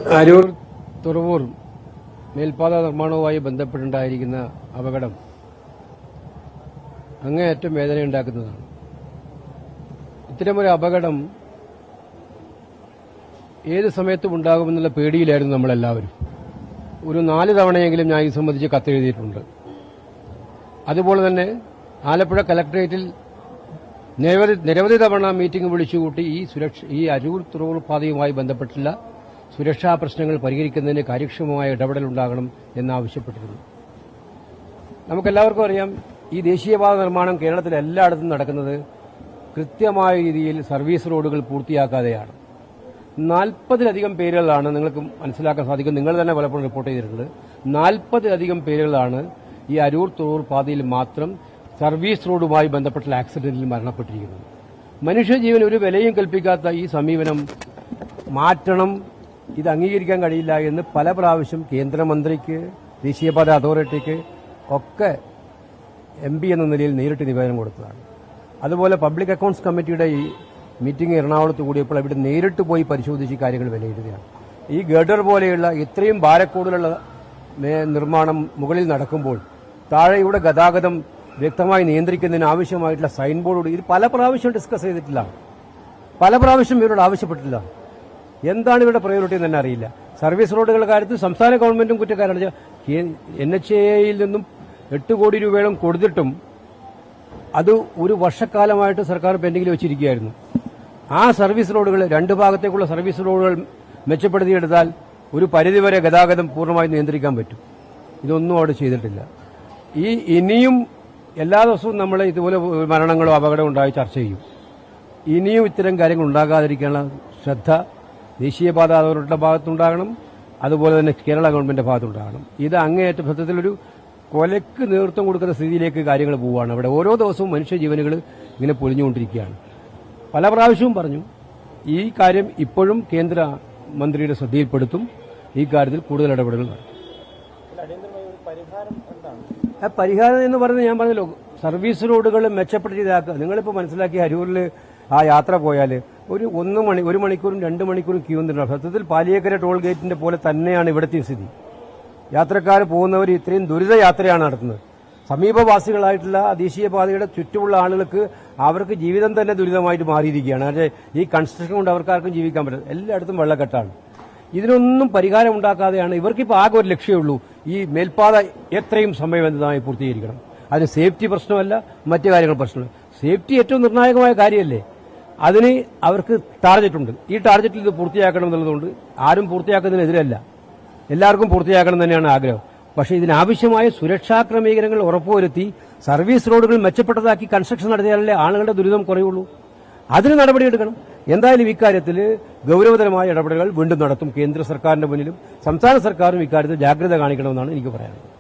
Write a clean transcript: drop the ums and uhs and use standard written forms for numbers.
അരൂർ തുറവൂർ മേൽപ്പാത നിർമ്മാണവുമായി ബന്ധപ്പെട്ടുണ്ടായിരിക്കുന്ന അപകടം അങ്ങേയറ്റം വേദനയുണ്ടാക്കുന്നതാണ്. ഇത്തരമൊരു അപകടം ഏത് സമയത്തും ഉണ്ടാകുമെന്നുള്ള പേടിയിലായിരുന്നു നമ്മളെല്ലാവരും. ഒരു 4 തവണയെങ്കിലും ഞാൻ ഇത് സംബന്ധിച്ച് കത്തെഴുതിയിട്ടുണ്ട്. അതുപോലെ തന്നെ ആലപ്പുഴ കലക്ടറേറ്റിൽ നിരവധി തവണ മീറ്റിംഗ് വിളിച്ചുകൂട്ടി ഈ അരൂർ തുറവൂർ പാതയുമായി ബന്ധപ്പെട്ടുള്ള സുരക്ഷാ പ്രശ്നങ്ങൾ പരിഹരിക്കുന്നതിന് കാര്യക്ഷമമായ ഇടപെടലുണ്ടാകണം എന്നാവശ്യപ്പെട്ടിരുന്നു. നമുക്കെല്ലാവർക്കും അറിയാം, ഈ ദേശീയപാത നിർമ്മാണം കേരളത്തിൽ എല്ലായിടത്തും നടക്കുന്നത് കൃത്യമായ രീതിയിൽ സർവീസ് റോഡുകൾ പൂർത്തിയാക്കാതെയാണ്. 40-ലധികം പേരുകളാണ്, നിങ്ങൾക്ക് മനസ്സിലാക്കാൻ സാധിക്കും, നിങ്ങൾ തന്നെ പലപ്പോഴും റിപ്പോർട്ട് ചെയ്തിട്ടുണ്ട്, 40-ലധികം പേരുകളാണ് ഈ അരൂർ തുറവൂർ പാതയിൽ മാത്രം സർവീസ് റോഡുമായി ബന്ധപ്പെട്ട ആക്സിഡന്റിൽ മരണപ്പെട്ടിരിക്കുന്നത്. മനുഷ്യജീവൻ ഒരു വിലയും കൽപ്പിക്കാത്ത ഈ സമീപനം മാറ്റണം, ഇത് അംഗീകരിക്കാൻ കഴിയില്ല എന്ന് പല പ്രാവശ്യം കേന്ദ്രമന്ത്രിക്ക്, ദേശീയപാത അതോറിറ്റിക്ക് ഒക്കെ MP എന്ന നിലയിൽ നേരിട്ട് നിവേദനം കൊടുത്തതാണ്. അതുപോലെ പബ്ലിക് അക്കൌണ്ട്സ് കമ്മിറ്റിയുടെ ഈ മീറ്റിംഗ് എറണാകുളത്ത് കൂടിയപ്പോൾ അവിടെ നേരിട്ട് പോയി പരിശോധിച്ച് കാര്യങ്ങൾ വിലയിരുത്തുകയാണ്. ഈ ഗഡർ പോലെയുള്ള ഇത്രയും ഭാരക്കൂടുതലുള്ള നിർമ്മാണം മുകളിൽ നടക്കുമ്പോൾ താഴെയുടെ ഗതാഗതം വ്യക്തമായി നിയന്ത്രിക്കുന്നതിന് ആവശ്യമായിട്ടുള്ള സൈൻ ബോർഡ് ഇത് പല പ്രാവശ്യം ഡിസ്കസ് ചെയ്തിട്ടില്ല, പല പ്രാവശ്യം ഇവരോട് ആവശ്യപ്പെട്ടിട്ടില്ല. എന്താണ് ഇവരുടെ പ്രയോറിറ്റി എന്ന് തന്നെ അറിയില്ല. സർവീസ് റോഡുകളുടെ കാര്യത്തിൽ സംസ്ഥാന ഗവൺമെന്റും കുറ്റക്കാരാണ്. NHAIയിൽ നിന്നും 8 കോടി രൂപയോളം കൊടുത്തിട്ടും അത് ഒരു വർഷക്കാലമായിട്ട് സർക്കാർ പെൻഡിങ്ങിൽ വെച്ചിരിക്കുകയായിരുന്നു. ആ സർവീസ് റോഡുകൾ, 2 ഭാഗത്തേക്കുള്ള സർവീസ് റോഡുകൾ മെച്ചപ്പെടുത്തിയെടുത്താൽ ഒരു പരിധിവരെ ഗതാഗതം പൂർണ്ണമായി നിയന്ത്രിക്കാൻ പറ്റും. ഇതൊന്നും അവിടെ ചെയ്തിട്ടില്ല. ഇനിയും എല്ലാ ദിവസവും നമ്മൾ ഇതുപോലെ മരണങ്ങളോ അപകടമോ ഉണ്ടായി ചർച്ച ചെയ്യും. ഇനിയും ഇത്തരം കാര്യങ്ങൾ ഉണ്ടാകാതിരിക്കാനുള്ള ശ്രദ്ധ ദേശീയപാത അതോറിറ്റിയുടെ ഭാഗത്തുണ്ടാകണം, അതുപോലെ തന്നെ കേരള ഗവൺമെന്റിന്റെ ഭാഗത്തുണ്ടാകണം. ഇത് അങ്ങേയറ്റ സത്യത്തിലൊരു കൊലയ്ക്ക് നേതൃത്വം കൊടുക്കുന്ന സ്ഥിതിയിലേക്ക് കാര്യങ്ങൾ പോവുകയാണ്. അവിടെ ഓരോ ദിവസവും മനുഷ്യജീവനുകൾ ഇങ്ങനെ പൊലിഞ്ഞുകൊണ്ടിരിക്കുകയാണ്. പല പ്രാവശ്യവും പറഞ്ഞു, ഈ കാര്യം ഇപ്പോഴും കേന്ദ്ര മന്ത്രിയുടെ ശ്രദ്ധയിൽപ്പെടുത്തും, ഈ കാര്യത്തിൽ കൂടുതൽ ഇടപെടലുകൾ നടത്തും. പരിഹാരം എന്ന് പറയുന്നത് ഞാൻ പറഞ്ഞല്ലോ, സർവീസ് റോഡുകൾ മെച്ചപ്പെടുത്തിയതാക്കുക. നിങ്ങളിപ്പോൾ മനസ്സിലാക്കി അരൂരിൽ ആ യാത്ര പോയാൽ ഒരു 1 മണിക്കൂറും 2 മണിക്കൂറും ക്യൂ നിന്നുണ്ടാവും. സത്യത്തിൽ പാലിയേക്കര ടോൾ ഗേറ്റിന്റെ പോലെ തന്നെയാണ് ഇവിടുത്തെ സ്ഥിതി. യാത്രക്കാർ പോകുന്നവർ ഇത്രയും ദുരിത യാത്രയാണ് നടത്തുന്നത്. സമീപവാസികളായിട്ടുള്ള ദേശീയപാതയുടെ ചുറ്റുമുള്ള ആളുകൾക്ക് അവർക്ക് ജീവിതം തന്നെ ദുരിതമായിട്ട് മാറിയിരിക്കുകയാണ്. അതായത് ഈ കൺസ്ട്രക്ഷൻ കൊണ്ട് അവർക്കാർക്കും ജീവിക്കാൻ പറ്റും. എല്ലായിടത്തും വെള്ളക്കെട്ടാണ്. ഇതിനൊന്നും പരിഹാരം ഉണ്ടാക്കാതെയാണ് ഇവർക്കിപ്പോൾ ആകെ ഒരു ലക്ഷ്യമുള്ളൂ, ഈ മേൽപ്പാത എത്രയും സമയബന്ധിതമായി പൂർത്തീകരിക്കണം. അതിന് സേഫ്റ്റി പ്രശ്നമല്ല, മറ്റു കാര്യങ്ങൾ പ്രശ്നമല്ല. സേഫ്റ്റി ഏറ്റവും നിർണായകമായ കാര്യമല്ലേ. അതിന് അവർക്ക് ടാർഗറ്റുണ്ട്. ഈ ടാർഗറ്റിൽ ഇത് പൂർത്തിയാക്കണം എന്നുള്ളതുകൊണ്ട് ആരും പൂർത്തിയാക്കുന്നതിനെതിരല്ല, എല്ലാവർക്കും പൂർത്തിയാക്കണം തന്നെയാണ് ആഗ്രഹം. പക്ഷേ ഇതിനാവശ്യമായ സുരക്ഷാ ക്രമീകരണങ്ങൾ ഉറപ്പുവരുത്തി സർവീസ് റോഡുകൾ മെച്ചപ്പെട്ടതാക്കി കൺസ്ട്രക്ഷൻ നടത്തിയാലല്ലേ ആളുകളുടെ ദുരിതം കുറയുള്ളൂ. അതിന് നടപടിയെടുക്കണം. എന്തായാലും ഇക്കാര്യത്തിൽ ഗൌരവതരമായ ഇടപെടലുകൾ വീണ്ടും നടത്തും. കേന്ദ്ര സർക്കാരിന്റെ മുന്നിലും സംസ്ഥാന സർക്കാരും ഇക്കാര്യത്തിൽ ജാഗ്രത കാണിക്കണമെന്നാണ് എനിക്ക് പറയാനുള്ളത്.